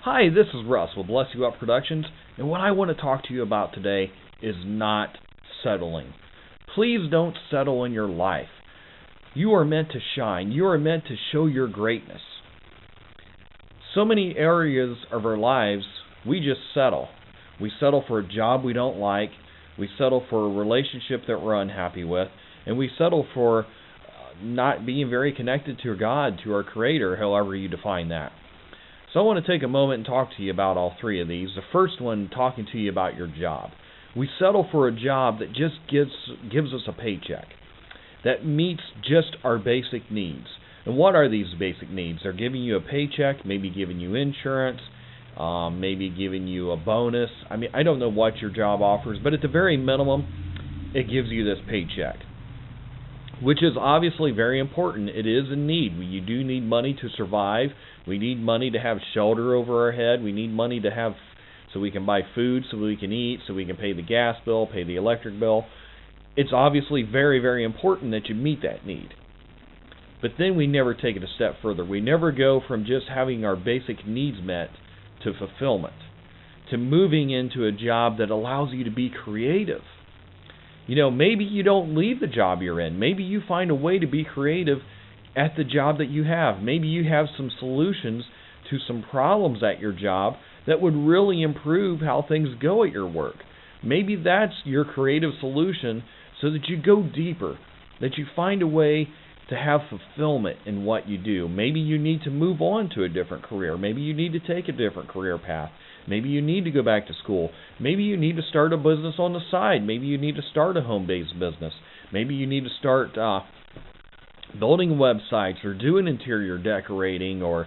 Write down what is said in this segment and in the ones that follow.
Hi, this is Russ with Bless You Up Productions, and what I want to talk to you about today is not settling. Please don't settle in your life. You are meant to shine. You are meant to show your greatness. So many areas of our lives, we just settle. We settle for a job we don't like. We settle for a relationship that we're unhappy with. And we settle for not being very connected to God, to our Creator, however you define that. So I want to take a moment and talk to you about all three of these. The first one, talking to you about your job. We settle for a job that just gives us a paycheck, that meets just our basic needs. And what are these basic needs? They're giving you a paycheck, maybe giving you insurance, maybe giving you a bonus. I mean, I don't know what your job offers, but at the very minimum, it gives you this paycheck, which is obviously very important. It is a need. You do need money to survive. We need money to have shelter over our head. We need money to have so we can buy food, so we can eat, so we can pay the gas bill, pay the electric bill. It's obviously very, very important that you meet that need. But then we never take it a step further. We never go from just having our basic needs met to fulfillment, to moving into a job that allows you to be creative. You know, maybe you don't leave the job you're in. Maybe you find a way to be creative at the job that you have. Maybe you have some solutions to some problems at your job that would really improve how things go at your work. Maybe that's your creative solution so that you go deeper, that you find a way to have fulfillment in what you do. Maybe you need to move on to a different career. Maybe you need to take a different career path. Maybe you need to go back to school. Maybe you need to start a business on the side. Maybe you need to start a home-based business. Maybe you need to start building websites or doing interior decorating, or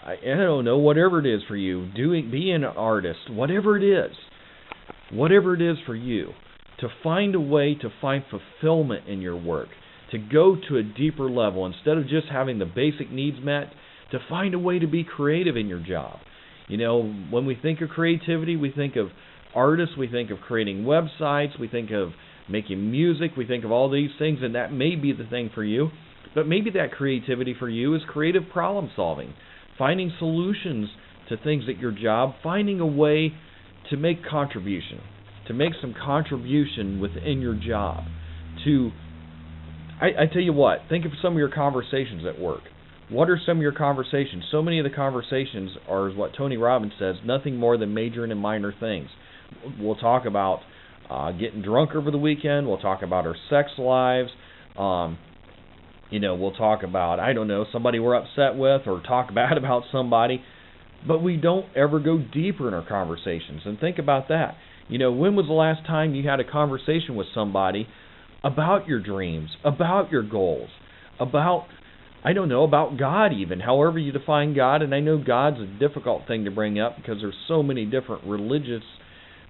I don't know, whatever it is for you. Being an artist, whatever it is for you, to find a way to find fulfillment in your work, to go to a deeper level instead of just having the basic needs met, to find a way to be creative in your job. You know, when we think of creativity, we think of artists, we think of creating websites, we think of making music, we think of all these things, and that may be the thing for you. But maybe that creativity for you is creative problem solving, finding solutions to things at your job, finding a way to make contribution, to make some contribution within your job. I tell you what, think of some of your conversations at work. What are some of your conversations? So many of the conversations are, what Tony Robbins says, nothing more than majoring in minor things. We'll talk about getting drunk over the weekend. We'll talk about our sex lives. We'll talk about, I don't know, somebody we're upset with, or talk bad about somebody. But we don't ever go deeper in our conversations. And think about that. You know, when was the last time you had a conversation with somebody about your dreams, about your goals, about God even, however you define God? And I know God's a difficult thing to bring up because there's so many different religious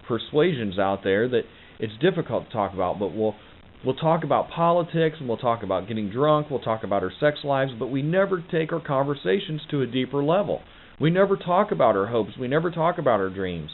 persuasions out there that it's difficult to talk about. But we'll talk about politics, and we'll talk about getting drunk, we'll talk about our sex lives, but we never take our conversations to a deeper level. We never talk about our hopes. We never talk about our dreams.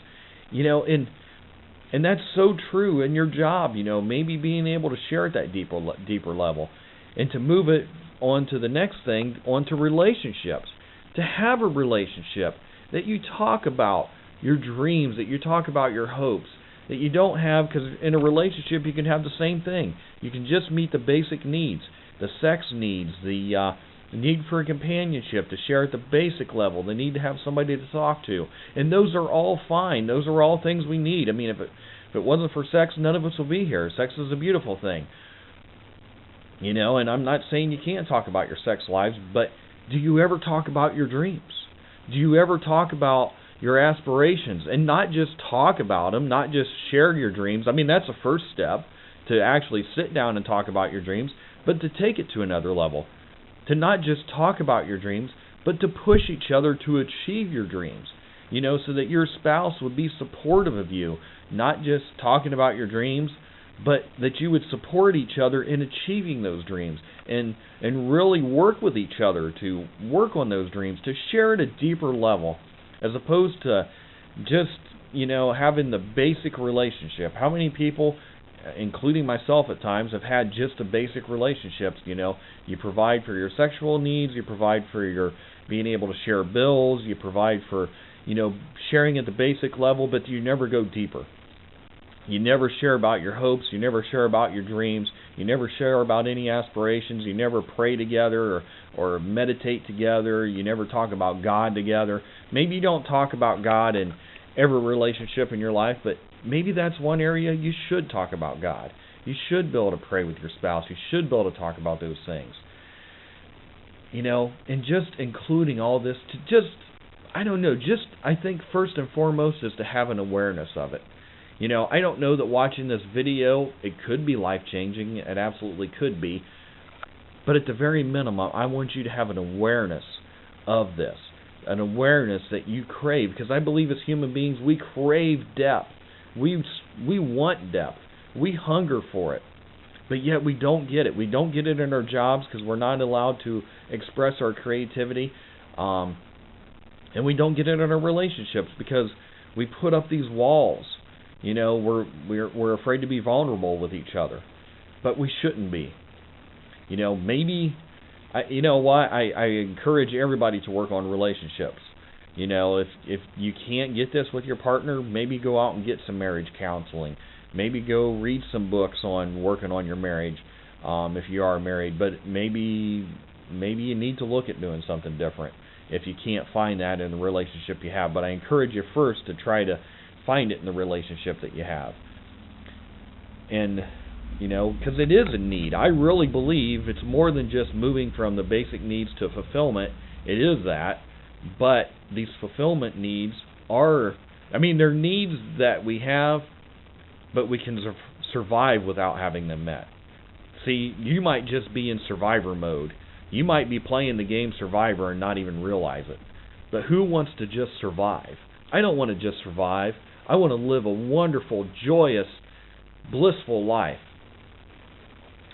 You know, and that's so true in your job. You know, maybe being able to share at that deeper level, and to move it on to the next thing, on to relationships. To have a relationship that you talk about your dreams, that you talk about your hopes, that you don't have, because in a relationship you can have the same thing. You can just meet the basic needs, the sex needs, the need for companionship, to share at the basic level, the need to have somebody to talk to. And those are all fine. Those are all things we need. I mean, if it wasn't for sex, none of us would be here. Sex is a beautiful thing. You know, and I'm not saying you can't talk about your sex lives, but do you ever talk about your dreams? Do you ever talk about your aspirations? And not just talk about them, not just share your dreams. I mean, that's the first step, to actually sit down and talk about your dreams, but to take it to another level. To not just talk about your dreams, but to push each other to achieve your dreams. You know, so that your spouse would be supportive of you, not just talking about your dreams, but that you would support each other in achieving those dreams, and really work with each other to work on those dreams, to share at a deeper level, as opposed to just, you know, having the basic relationship. How many people, including myself at times, have had just the basic relationships? You know, you provide for your sexual needs, you provide for your being able to share bills, you provide for, sharing at the basic level, but you never go deeper. You never share about your hopes. You never share about your dreams. You never share about any aspirations. You never pray together or meditate together. You never talk about God together. Maybe you don't talk about God in every relationship in your life, but maybe that's one area you should talk about God. You should be able to pray with your spouse. You should be able to talk about those things. And just including all this to I think first and foremost is to have an awareness of it. I don't know that watching this video, it could be life-changing. It absolutely could be. But at the very minimum, I want you to have an awareness of this, an awareness that you crave. Because I believe as human beings, we crave depth. We want depth. We hunger for it. But yet we don't get it. We don't get it in our jobs because we're not allowed to express our creativity. And we don't get it in our relationships because we put up these walls. We're afraid to be vulnerable with each other, but we shouldn't be. Maybe, I encourage everybody to work on relationships. If you can't get this with your partner, maybe go out and get some marriage counseling. Maybe go read some books on working on your marriage, if you are married. But maybe you need to look at doing something different if you can't find that in the relationship you have. But I encourage you first to try to find it in the relationship that you have. And, because it is a need. I really believe it's more than just moving from the basic needs to fulfillment. It is that. But these fulfillment needs they're needs that we have, but we can survive without having them met. See, you might just be in survivor mode. You might be playing the game Survivor and not even realize it. But who wants to just survive? I don't want to just survive. I want to live a wonderful, joyous, blissful life.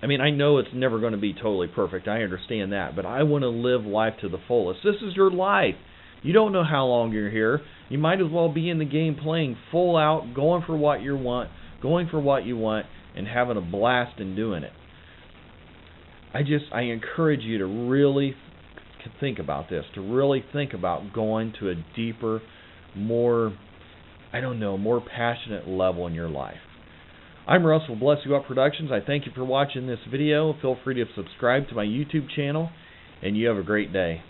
I know it's never going to be totally perfect. I understand that. But I want to live life to the fullest. This is your life. You don't know how long you're here. You might as well be in the game playing full out, going for what you want, and having a blast in doing it. I encourage you to really think about this, to really think about going to a deeper, more passionate level in your life. I'm Russell Bless You Up Productions. I thank you for watching this video. Feel free to subscribe to my YouTube channel, and you have a great day.